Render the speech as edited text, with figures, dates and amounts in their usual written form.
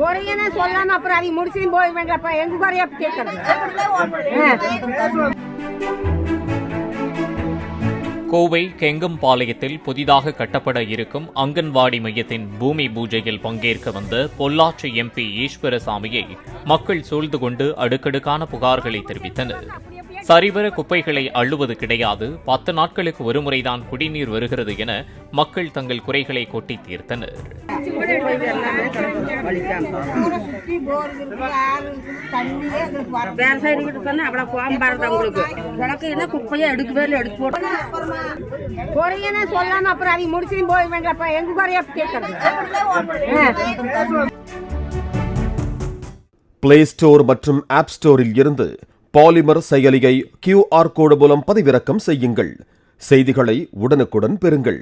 குறையனே சொல்லாம அப்புறம் அதை முடிச்சு போய் வேண்டாம் எங்க குறைய கேட்கறது. கோவை கெங்கம்பாளையத்தில் புதிதாக கட்டப்பட இருக்கும் அங்கன்வாடி மையத்தின் பூமி பூஜையில் பங்கேற்க வந்த பொள்ளாச்சி எம்பி ஈஸ்வரசாமியை மக்கள் சூழ்ந்து கொண்டு அடுக்கடுக்கான புகார்களை தெரிவித்தனர். சரிவர குப்பைகளை அள்ளுவது கிடையாது, 10 நாட்களுக்கு ஒருமுறைதான் குடிநீர் வருகிறது என மக்கள் தங்கள் குறைகளை கொட்டி தீர்த்தனர். குறையனே சொல்லாம அப்புறம் அதை முடிச்சு போய் வேண்டாம் எங்க குறைய கேட்கறது. பிளே ஸ்டோர் மற்றும் ஆப் ஸ்டோரில் இருந்து பாலிமர் செயலியை QR கோடு மூலம் பதிவிறக்கம் செய்யுங்கள். செய்திகளை உடனுக்குடன் பெறுங்கள்.